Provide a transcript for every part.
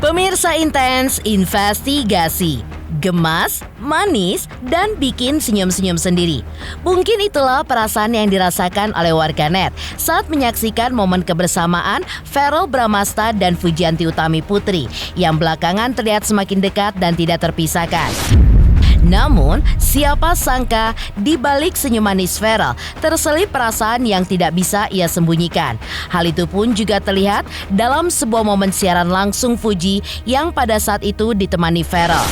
Pemirsa Intens Investigasi, gemas, manis, dan bikin senyum-senyum sendiri. Mungkin itulah perasaan yang dirasakan oleh warganet saat menyaksikan momen kebersamaan Verrell Bramasta dan Fujianti Utami Putri yang belakangan terlihat semakin dekat dan tidak terpisahkan. Namun, siapa sangka di balik senyum manis Verrell terselip perasaan yang tidak bisa ia sembunyikan. Hal itu pun juga terlihat dalam sebuah momen siaran langsung Fuji yang pada saat itu ditemani Verrell.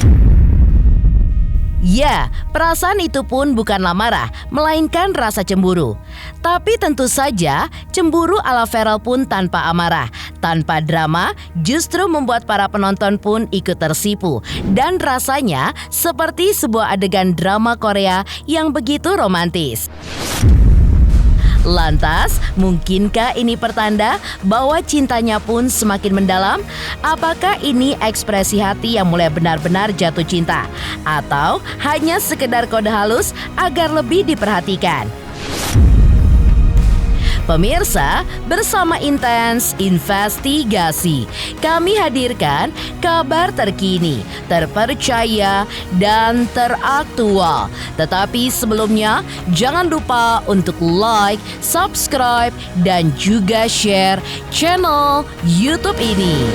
Ya, perasaan itu pun bukanlah marah, melainkan rasa cemburu. Tapi tentu saja, cemburu ala Verrell pun tanpa amarah, tanpa drama, justru membuat para penonton pun ikut tersipu. Dan rasanya seperti sebuah adegan drama Korea yang begitu romantis. Lantas, mungkinkah ini pertanda bahwa cintanya pun semakin mendalam? Apakah ini ekspresi hati yang mulai benar-benar jatuh cinta? Atau hanya sekedar kode halus agar lebih diperhatikan? Pemirsa, bersama Intens Investigasi, kami hadirkan kabar terkini, terpercaya, dan teraktual. Tetapi sebelumnya, jangan lupa untuk like, subscribe, dan juga share channel YouTube ini.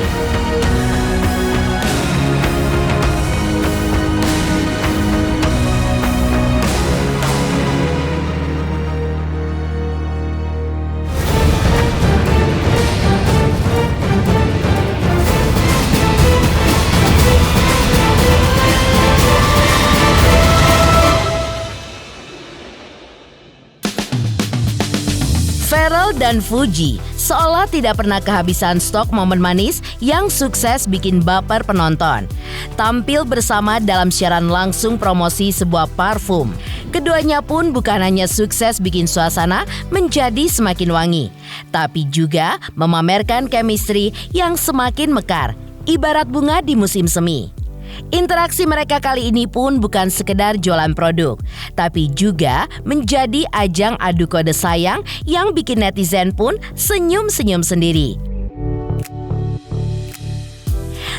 Verrell dan Fuji seolah tidak pernah kehabisan stok momen manis yang sukses bikin baper penonton. Tampil bersama dalam siaran langsung promosi sebuah parfum. Keduanya pun bukan hanya sukses bikin suasana menjadi semakin wangi, tapi juga memamerkan chemistry yang semakin mekar, ibarat bunga di musim semi. Interaksi mereka kali ini pun bukan sekedar jualan produk, tapi juga menjadi ajang adu kode sayang yang bikin netizen pun senyum-senyum sendiri.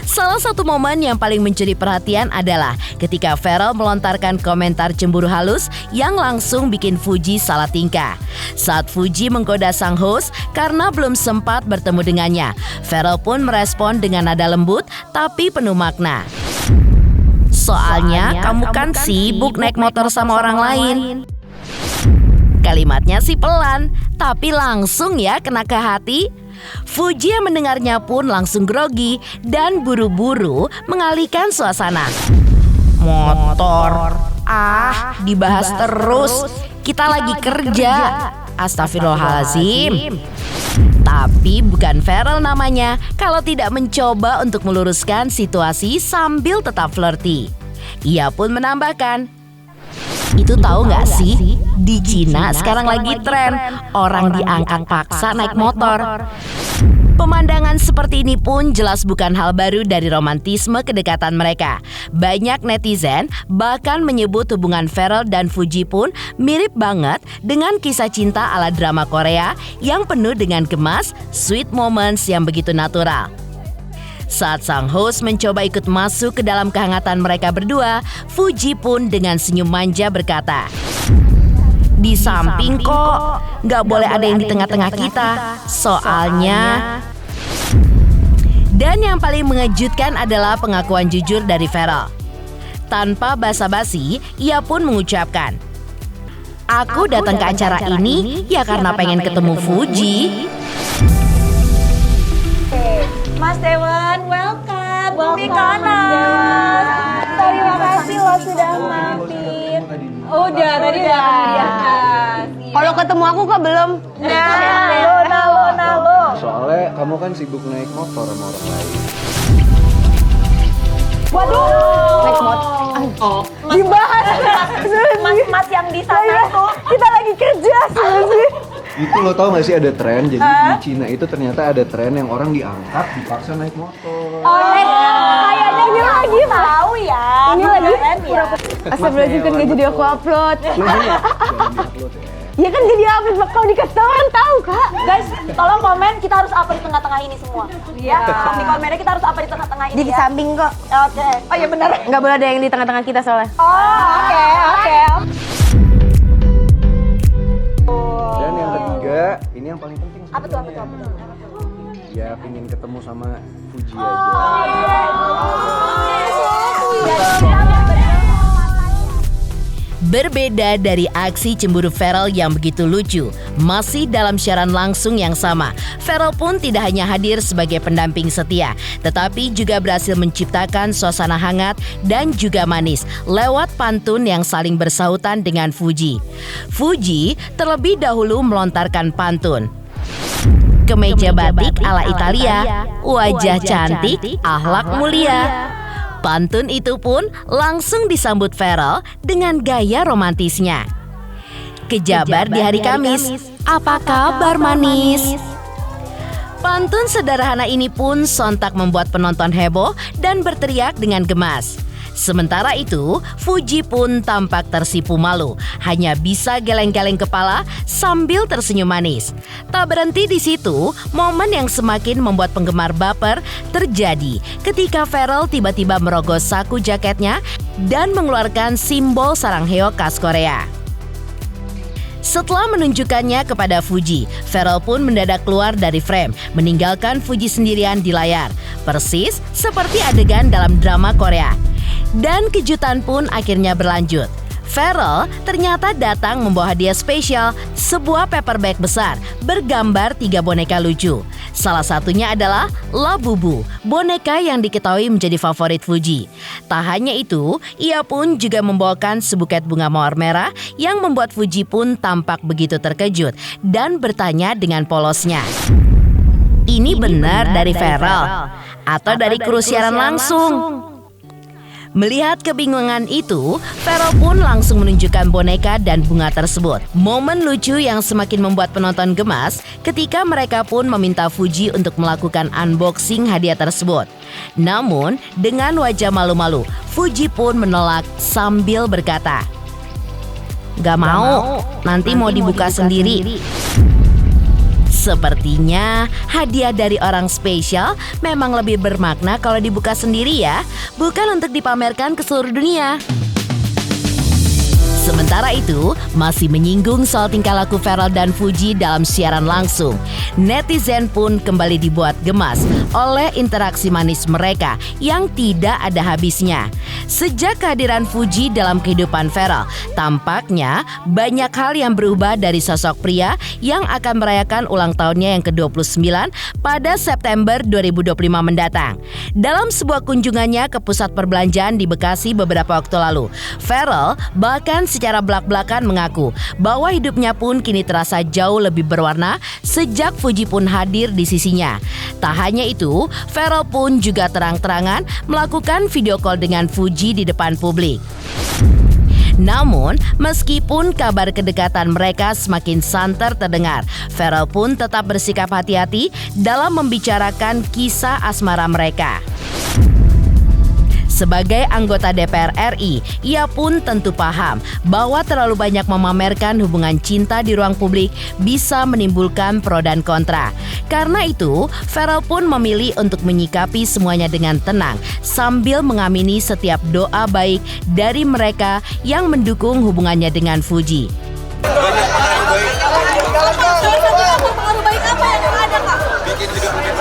Salah satu momen yang paling mencuri perhatian adalah ketika Verrell melontarkan komentar cemburu halus yang langsung bikin Fuji salah tingkah. Saat Fuji menggoda sang host karena belum sempat bertemu dengannya, Verrell pun merespon dengan nada lembut tapi penuh makna. Soalnya kamu kan sibuk naik motor sama orang lain. Kalimatnya sih pelan, tapi langsung ya kena ke hati. Fuji yang mendengarnya pun langsung grogi dan buru-buru mengalihkan suasana. Motor, dibahas terus. Kita lagi kerja. Astagfirullahaladzim. Tapi bukan Verrell namanya kalau tidak mencoba untuk meluruskan situasi sambil tetap flirty. Ia pun menambahkan, itu tahu nggak sih, di Cina sekarang lagi tren orang diangkat paksa naik motor. Pemandangan seperti ini pun jelas bukan hal baru dari romantisme kedekatan mereka. Banyak netizen bahkan menyebut hubungan Verrell dan Fuji pun mirip banget dengan kisah cinta ala drama Korea yang penuh dengan gemas, sweet moments yang begitu natural. Saat sang host mencoba ikut masuk ke dalam kehangatan mereka berdua, Fuji pun dengan senyum manja berkata, "Di samping kok, nggak boleh ada yang di tengah-tengah kita, soalnya..." Dan yang paling mengejutkan adalah pengakuan jujur dari Verrell. Tanpa basa-basi, ia pun mengucapkan, "Aku datang ke acara ini ya karena pengen ketemu Fuji." Mas Dewan, welcome di Mas kanan. Dewan. Terima kasih lo sudah mampir. Udah, tadi udah diangkat. Kalau ketemu aku kok belum? Nah, lo. Soalnya kamu kan sibuk naik motor sama orang lain. Waduh. Naik motor. Dibahas. Mas yang di sana tuh. Kita lagi kerja sih. Itu lo tau gak sih ada tren, jadi di Cina itu ternyata ada tren yang orang diangkat dipaksa naik motor. Kayaknya ini lagi tahu ya. Ini lagi Astagfirullahaladzim kan gak jadi aku upload. Jangan di-upload ya. Ya kan jadi apa? Kalau dikasih tahu orang tahu, Kak. Guys, tolong komen kita harus apa di tengah-tengah ini semua. Iya. Di komennya kita harus apa di tengah-tengah ini. Di samping kok. Oke. Oh iya benar. Nggak boleh ada yang di tengah-tengah kita soalnya. Oh, oke. Dan yang ketiga, ini yang paling penting. Apa tuh? Ya pengen ketemu sama Fuji aja. Berbeda dari aksi cemburu Feral yang begitu lucu, masih dalam siaran langsung yang sama, Feral pun tidak hanya hadir sebagai pendamping setia, tetapi juga berhasil menciptakan suasana hangat dan juga manis lewat pantun yang saling bersahutan dengan Fuji. Fuji terlebih dahulu melontarkan pantun. Kemeja batik ala Italia, wajah cantik, akhlak mulia. Pantun itu pun langsung disambut Feral dengan gaya romantisnya. Kejabar di hari Kamis, apa kabar manis? Pantun sederhana ini pun sontak membuat penonton heboh dan berteriak dengan gemas. Sementara itu, Fuji pun tampak tersipu malu, hanya bisa geleng-geleng kepala sambil tersenyum manis. Tak berhenti di situ, momen yang semakin membuat penggemar baper terjadi ketika Feral tiba-tiba merogoh saku jaketnya dan mengeluarkan simbol sarangheo khas Korea. Setelah menunjukkannya kepada Fuji, Feral pun mendadak keluar dari frame, meninggalkan Fuji sendirian di layar, persis seperti adegan dalam drama Korea. Dan kejutan pun akhirnya berlanjut. Feral ternyata datang membawa hadiah spesial, sebuah paperback besar bergambar 3 boneka lucu. Salah satunya adalah Labubu, boneka yang diketahui menjadi favorit Fuji. Tak hanya itu, ia pun juga membawakan sebuket bunga mawar merah yang membuat Fuji pun tampak begitu terkejut dan bertanya dengan polosnya, "Ini benar dari Feral atau dari kru siaran langsung?" Melihat kebingungan itu, Feral pun langsung menunjukkan boneka dan bunga tersebut. Momen lucu yang semakin membuat penonton gemas ketika mereka pun meminta Fuji untuk melakukan unboxing hadiah tersebut. Namun, dengan wajah malu-malu, Fuji pun menolak sambil berkata, "Gak mau, nanti mau dibuka sendiri." Sepertinya hadiah dari orang spesial memang lebih bermakna kalau dibuka sendiri ya, bukan untuk dipamerkan ke seluruh dunia. Sementara itu, masih menyinggung soal tingkah laku Feral dan Fuji dalam siaran langsung, netizen pun kembali dibuat gemas oleh interaksi manis mereka yang tidak ada habisnya. Sejak kehadiran Fuji dalam kehidupan Feral, tampaknya banyak hal yang berubah dari sosok pria yang akan merayakan ulang tahunnya yang ke-29 pada September 2025 mendatang. Dalam sebuah kunjungannya ke pusat perbelanjaan di Bekasi beberapa waktu lalu, Feral bahkan secara belak-belakan mengaku bahwa hidupnya pun kini terasa jauh lebih berwarna sejak Fuji pun hadir di sisinya. Tak hanya itu, Feral pun juga terang-terangan melakukan video call dengan Fuji di depan publik. Namun, meskipun kabar kedekatan mereka semakin santer terdengar, Feral pun tetap bersikap hati-hati dalam membicarakan kisah asmara mereka. Sebagai anggota DPR RI, ia pun tentu paham bahwa terlalu banyak memamerkan hubungan cinta di ruang publik bisa menimbulkan pro dan kontra. Karena itu, Feral pun memilih untuk menyikapi semuanya dengan tenang sambil mengamini setiap doa baik dari mereka yang mendukung hubungannya dengan Fuji. Pengaruh baik apa yang ada, Kak? Bikin hidup lebih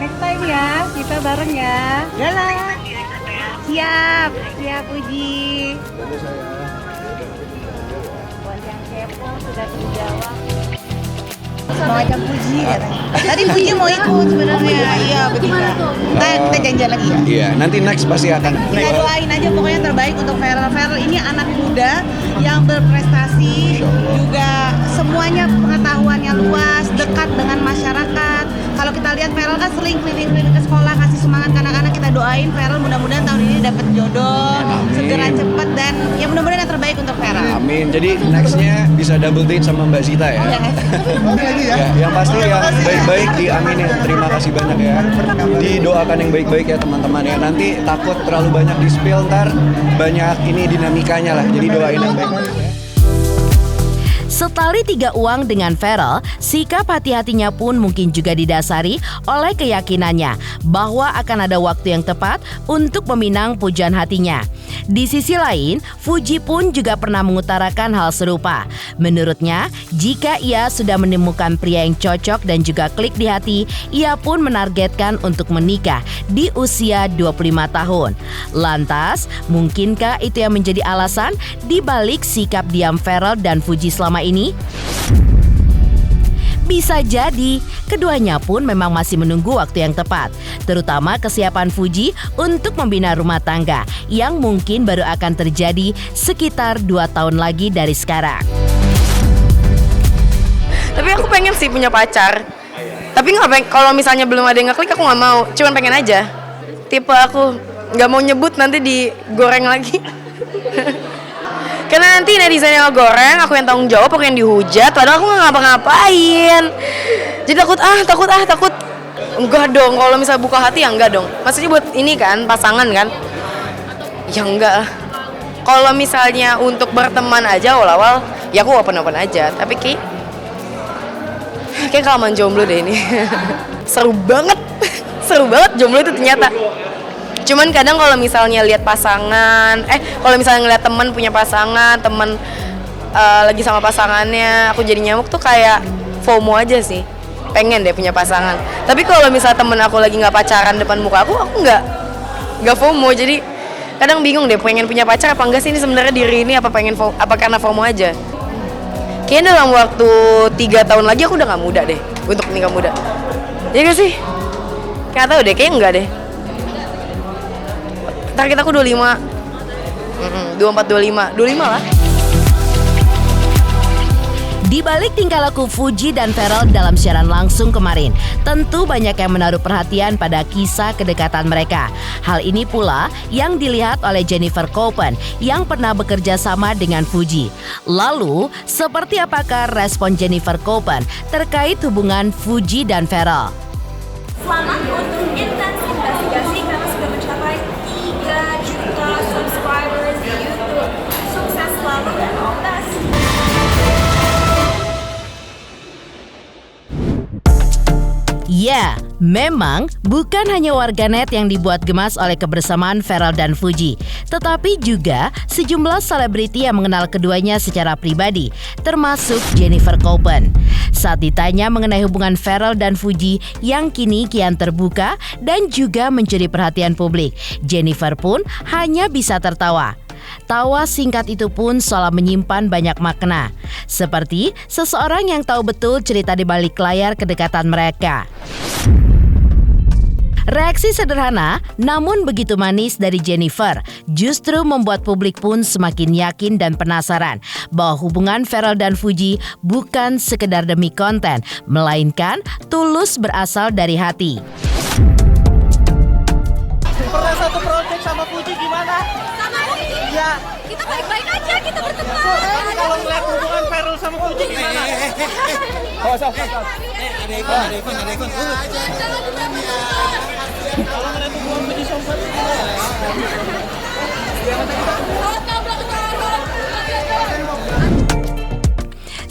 Next time ya, kita bareng ya. Jalan. Siap, siap Fuji. Buat yang kepo sudah dijawab. Mau ajak Fuji katanya. Tadi Fuji mau ikut sebenarnya. Iya, begitu. Kita janjian lagi ya. Iya, nanti next pasti akan. Kita doain aja pokoknya yang terbaik untuk Feral. Feral ini anak muda yang berprestasi, juga semuanya pengetahuannya luas, dekat dengan masyarakat. Kalau kita lihat Ferel kan sering keliling-keliling ke sekolah kasih semangat ke anak-anak, kita doain Ferel mudah-mudahan tahun ini dapat jodoh, segera cepet dan ya mudah-mudahan yang terbaik untuk Ferel. Amin. Jadi nextnya bisa double date sama Mbak Zita ya. Ya, yang pasti ya baik-baik diaminin. Terima kasih banyak ya. Didoakan yang baik-baik ya teman-teman ya. Nanti takut terlalu banyak di-spill, ntar banyak ini dinamikanya lah. Jadi doain yang baik-baik. Setali 3 uang dengan Ferel, sikap hati-hatinya pun mungkin juga didasari oleh keyakinannya bahwa akan ada waktu yang tepat untuk meminang pujaan hatinya. Di sisi lain, Fuji pun juga pernah mengutarakan hal serupa. Menurutnya, jika ia sudah menemukan pria yang cocok dan juga klik di hati, ia pun menargetkan untuk menikah di usia 25 tahun. Lantas, mungkinkah itu yang menjadi alasan di balik sikap diam Ferel dan Fuji selama ini? Bisa jadi, keduanya pun memang masih menunggu waktu yang tepat, terutama kesiapan Fuji untuk membina rumah tangga yang mungkin baru akan terjadi sekitar 2 tahun lagi dari sekarang. Tapi aku pengen sih punya pacar. Tapi kalau misalnya belum ada yang ngeklik aku nggak mau, cuman pengen aja. Tipe aku nggak mau nyebut nanti digoreng lagi. Karena nanti netizen yang goreng, aku yang tanggung jawab, aku yang dihujat, padahal aku nggak ngapa-ngapain. Jadi takut. Enggak dong, kalau misalnya buka hati ya enggak dong. Maksudnya buat ini kan, pasangan kan? Ya enggak lah. Kalau misalnya untuk berteman aja awal-awal, ya aku open-open aja. Tapi kayak kelamaan jomblo deh ini. Seru banget jomblo itu ternyata. Cuman kadang kalau misalnya lihat pasangan, kalau misalnya ngeliat teman punya pasangan, teman lagi sama pasangannya, aku jadi nyamuk tuh kayak FOMO aja sih. Pengen deh punya pasangan. Tapi kalau misalnya temen aku lagi nggak pacaran depan muka aku nggak FOMO. Jadi kadang bingung deh pengen punya pacar apa enggak sih ini sebenarnya diri ini apa karena FOMO aja. Kayaknya dalam waktu 3 tahun lagi aku udah nggak muda deh untuk nikah muda. Ya gak sih? Nggak tahu deh, kayaknya enggak deh. Target aku 25, 24, 25 lah. Di balik tingkah laku Fuji dan Ferel dalam siaran langsung kemarin, tentu banyak yang menaruh perhatian pada kisah kedekatan mereka. Hal ini pula yang dilihat oleh Jennifer Copen yang pernah bekerja sama dengan Fuji. Lalu, seperti apakah respon Jennifer Copen terkait hubungan Fuji dan Ferel? Selamat untuk Intens Investigasi karena sudah mencapai 3 juta subscribers di YouTube. Sukses selalu dan all the best. Ya, memang bukan hanya warganet yang dibuat gemas oleh kebersamaan Ferel dan Fuji, tetapi juga sejumlah selebriti yang mengenal keduanya secara pribadi, termasuk Jennifer Copen. Saat ditanya mengenai hubungan Ferel dan Fuji yang kini kian terbuka dan juga mencuri perhatian publik, Jennifer pun hanya bisa tertawa. Tawa singkat itu pun seolah menyimpan banyak makna, seperti seseorang yang tahu betul cerita di balik layar kedekatan mereka. Reaksi sederhana namun begitu manis dari Jennifer justru membuat publik pun semakin yakin dan penasaran bahwa hubungan Ferel dan Fuji bukan sekedar demi konten, melainkan tulus berasal dari hati. Pernah satu project sama Fuji gimana? Sama Fuji? Iya. Kita baik-baik aja, kita berteman. Kalau ngeliat hubungan Ferel sama Fuji gimana? Oh, oke. Ada ikon. Kalau ngeliat hubungan Fuji sama Ferel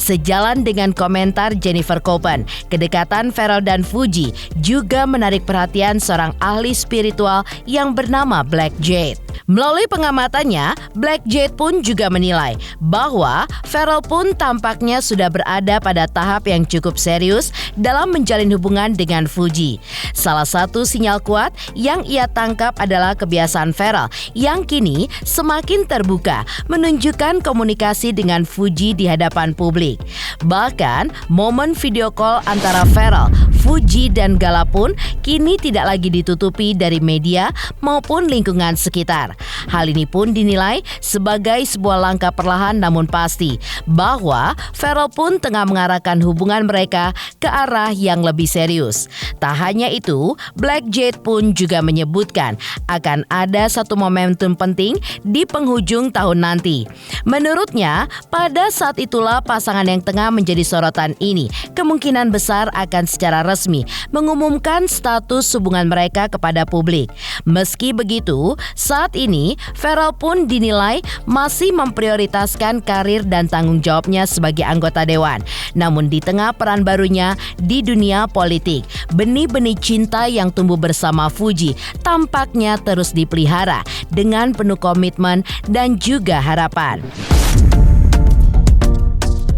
Sejalan dengan komentar Jennifer Copen, kedekatan Ferel dan Fuji juga menarik perhatian seorang ahli spiritual yang bernama Black Jade. Melalui pengamatannya, Black Jade pun juga menilai bahwa Ferel pun tampaknya sudah berada pada tahap yang cukup serius dalam menjalin hubungan dengan Fuji. Salah satu sinyal kuat yang ia tangkap adalah kebiasaan Ferel yang kini semakin terbuka menunjukkan komunikasi dengan Fuji di hadapan publik. Bahkan, momen video call antara Pharrell, Fuji, dan Gala pun kini tidak lagi ditutupi dari media maupun lingkungan sekitar. Hal ini pun dinilai sebagai sebuah langkah perlahan namun pasti bahwa Pharrell pun tengah mengarahkan hubungan mereka ke arah yang lebih serius. Tak hanya itu, Black Jade pun juga menyebutkan akan ada satu momentum penting di penghujung tahun nanti. Menurutnya, pada saat itulah pasangan yang tengah menjadi sorotan ini kemungkinan besar akan secara resmi mengumumkan status hubungan mereka kepada publik. Meski begitu, saat ini Pharrell pun dinilai masih memprioritaskan karir dan tanggung jawabnya sebagai anggota dewan. Namun di tengah peran barunya di dunia politik, benih-benih cinta yang tumbuh bersama Fuji tampaknya terus dipelihara dengan penuh komitmen dan juga harapan.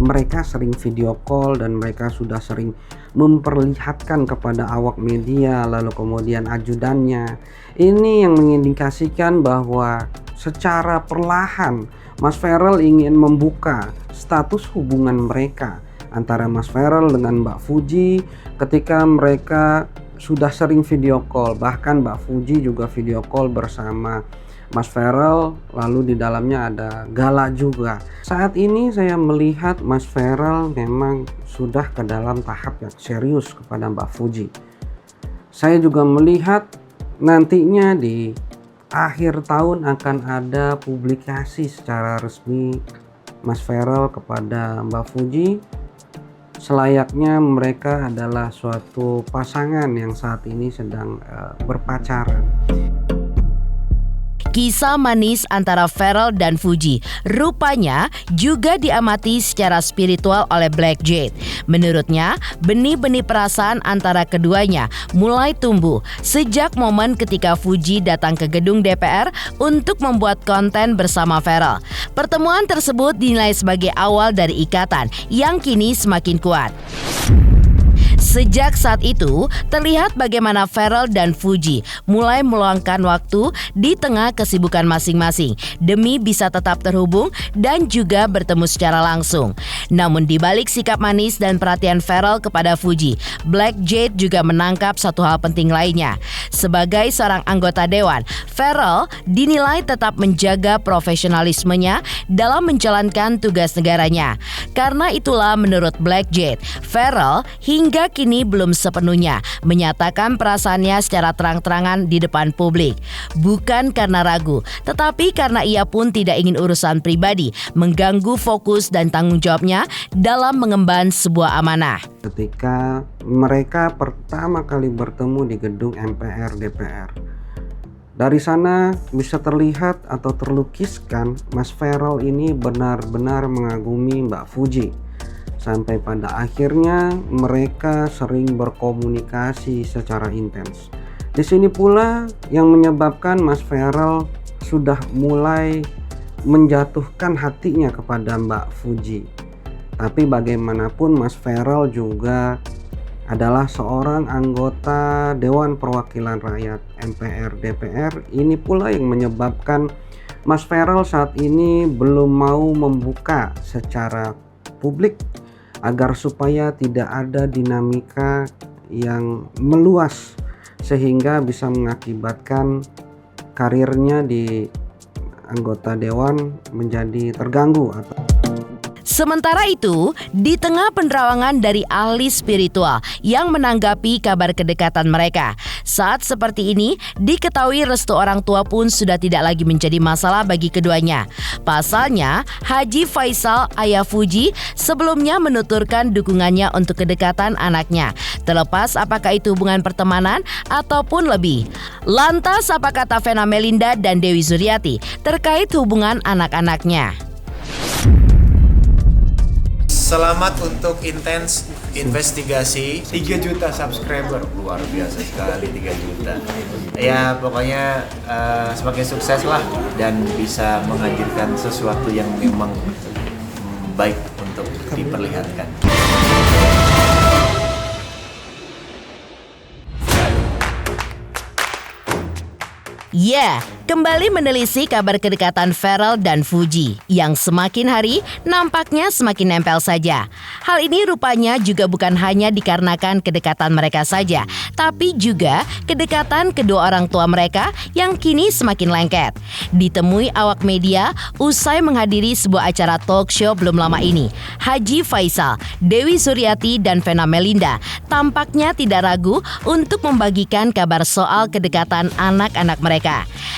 Mereka sering video call dan mereka sudah sering memperlihatkan kepada awak media, lalu kemudian ajudannya. Ini yang mengindikasikan bahwa secara perlahan Mas Pharrell ingin membuka status hubungan mereka antara Mas Pharrell dengan Mbak Fuji ketika mereka sudah sering video call. Bahkan Mbak Fuji juga video call bersama Mas Pharrell, lalu di dalamnya ada Gala juga. Saat ini saya melihat Mas Pharrell memang sudah ke dalam tahap yang serius kepada Mbak Fuji. Saya juga melihat nantinya di akhir tahun akan ada publikasi secara resmi Mas Pharrell kepada Mbak Fuji. Selayaknya mereka adalah suatu pasangan yang saat ini sedang berpacaran. Kisah manis antara Pharrell dan Fuji rupanya juga diamati secara spiritual oleh Black Jade. Menurutnya, benih-benih perasaan antara keduanya mulai tumbuh sejak momen ketika Fuji datang ke gedung DPR untuk membuat konten bersama Pharrell. Pertemuan tersebut dinilai sebagai awal dari ikatan yang kini semakin kuat. Sejak saat itu, terlihat bagaimana Pharrell dan Fuji mulai meluangkan waktu di tengah kesibukan masing-masing demi bisa tetap terhubung dan juga bertemu secara langsung. Namun di balik sikap manis dan perhatian Pharrell kepada Fuji, Black Jade juga menangkap satu hal penting lainnya. Sebagai seorang anggota dewan, Pharrell dinilai tetap menjaga profesionalismenya dalam menjalankan tugas negaranya. Karena itulah menurut Black Jade, Pharrell hingga kini belum sepenuhnya menyatakan perasaannya secara terang-terangan di depan publik. Bukan karena ragu, tetapi karena ia pun tidak ingin urusan pribadi mengganggu fokus dan tanggung jawabnya dalam mengemban sebuah amanah. Ketika mereka pertama kali bertemu di gedung MPR DPR, dari sana bisa terlihat atau terlukiskan Mas Pharrell ini benar-benar mengagumi Mbak Fuji. Sampai pada akhirnya mereka sering berkomunikasi secara intens. Di sini pula yang menyebabkan Mas Pharrell sudah mulai menjatuhkan hatinya kepada Mbak Fuji. Tapi bagaimanapun Mas Pharrell juga adalah seorang anggota Dewan Perwakilan Rakyat MPR DPR. Ini pula yang menyebabkan Mas Pharrell saat ini belum mau membuka secara publik agar supaya tidak ada dinamika yang meluas sehingga bisa mengakibatkan karirnya di anggota dewan menjadi terganggu. Sementara itu, di tengah penerawangan dari ahli spiritual yang menanggapi kabar kedekatan mereka, saat seperti ini diketahui restu orang tua pun sudah tidak lagi menjadi masalah bagi keduanya. Pasalnya, Haji Faisal, ayah Fuji, sebelumnya menuturkan dukungannya untuk kedekatan anaknya, terlepas apakah itu hubungan pertemanan ataupun lebih. Lantas, apa kata Vena Melinda dan Dewi Zuriati terkait hubungan anak-anaknya? Selamat untuk intens investigasi 3 juta subscriber, luar biasa sekali 3 juta. Ya pokoknya semakin sukses lah dan bisa menghadirkan sesuatu yang memang baik untuk diperlihatkan. Ya, kembali menelisik kabar kedekatan Pharrell dan Fuji yang semakin hari nampaknya semakin nempel saja. Hal ini rupanya juga bukan hanya dikarenakan kedekatan mereka saja, tapi juga kedekatan kedua orang tua mereka yang kini semakin lengket. Ditemui awak media usai menghadiri sebuah acara talk show belum lama ini, Haji Faisal, Dewi Suryati, dan Vena Melinda tampaknya tidak ragu untuk membagikan kabar soal kedekatan anak-anak mereka.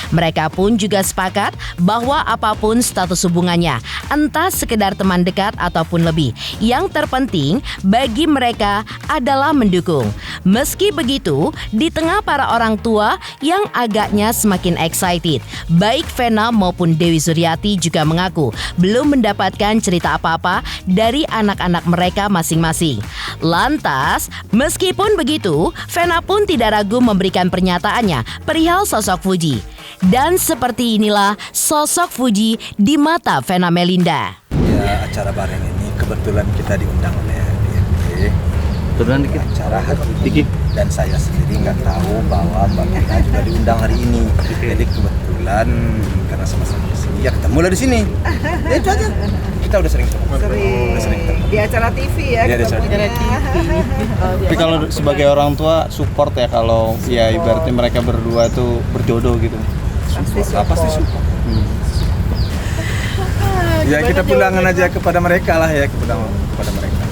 Mereka pun juga sepakat bahwa apapun status hubungannya, entah sekedar teman dekat ataupun lebih, yang terpenting bagi mereka adalah mendukung. Meski begitu, di tengah para orang tua yang agaknya semakin excited, baik Vena maupun Dewi Suryati juga mengaku belum mendapatkan cerita apa-apa dari anak-anak mereka masing-masing. Lantas, meskipun begitu, Vena pun tidak ragu memberikan pernyataannya perihal sosok Fuji. Dan seperti inilah sosok Fuji di mata Vena Melinda. Ya, acara bareng ini kebetulan kita diundang oleh DMD. Kebetulan dikit acara dikit, dan saya sendiri nggak tahu bahwa Mbak Vena juga diundang hari ini. Jadi kebetulan karena sama-sama di sini, ya ketemu lah di sini. Ya itu aja. Kita udah sering ketemu. Di acara TV ya. Iya, di acara TV. Tapi kalau sebagai orang tua support ya kalau ya ibaratnya mereka berdua tuh berjodoh gitu. Pasti support. Ya kita pulangan aja kepada mereka lah ya, kepada mereka.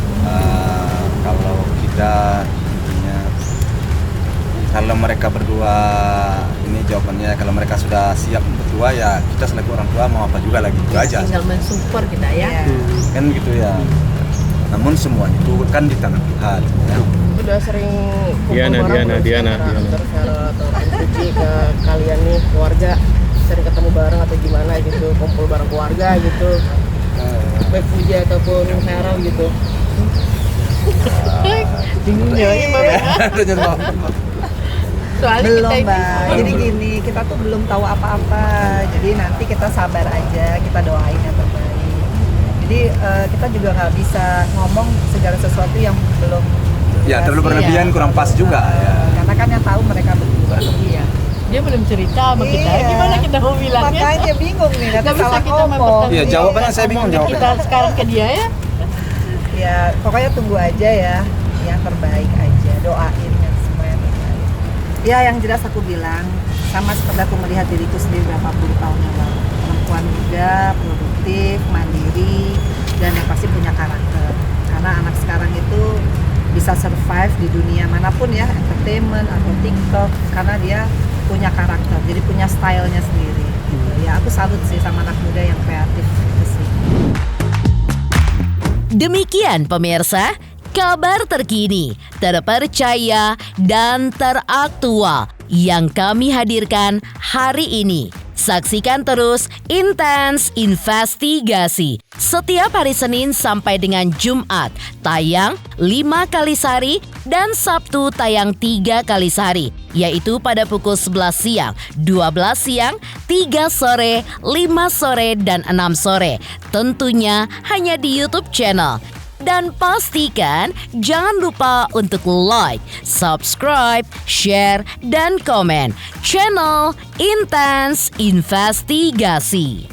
Kalau kita intinya, kalau mereka berdua, ini jawabannya kalau mereka sudah siap berdua ya kita selaku orang tua mau apa juga lagi itu aja. Tinggal mensupport kita ya. Kan gitu ya. Namun semua itu kan di tangan Tuhan. Ya. Udah sering kumpul Diana. Antar Pharrell atau Fuji ke kalian nih keluarga, sering ketemu bareng atau gimana gitu, kumpul bareng keluarga gitu. Baik Fuji ataupun Pharrell gitu. Bingungnya gimana? Soalnya Belum, kita Mbak. Jadi gini, kita tuh belum tahu apa-apa. Jadi nanti kita sabar aja, kita doain yang terbaik. Jadi kita juga nggak bisa ngomong segala sesuatu yang belum. Ya terlalu berlebihan kurang pas juga ya. Karena kan yang tahu mereka berdua. Iya. Dia belum cerita sama kita. Iya. Gimana kita mau bilangnya? Makanya bingung nih, nanti Nggak bisa salah kita ngomong. mempertanggung- Iya, jawabannya saya bingung Kita jawabnya. sekarang ke dia ya. Ya pokoknya tunggu aja ya, yang terbaik aja, doain yang semua yang terbaik. Ya yang jelas aku bilang, sama seperti aku melihat diriku sendiri berapa puluh tahun yang lalu, perempuan muda, produktif, mandiri, dan yang pasti punya karakter. Karena anak sekarang itu bisa survive di dunia manapun ya, entertainment atau TikTok, karena dia punya karakter, jadi punya stylenya sendiri. Gitu. Ya aku salut sih sama anak muda yang kreatif gitu sih. Demikian pemirsa, kabar terkini, terpercaya, dan teraktual yang kami hadirkan hari ini. Saksikan terus Intens Investigasi setiap hari Senin sampai dengan Jumat, tayang 5 kali sehari dan Sabtu tayang 3 kali sehari, yaitu pada pukul 11 siang, 12 siang, 3 sore, 5 sore, dan 6 sore. Tentunya hanya di YouTube channel. Dan pastikan jangan lupa untuk like, subscribe, share, dan komen channel Intens Investigasi.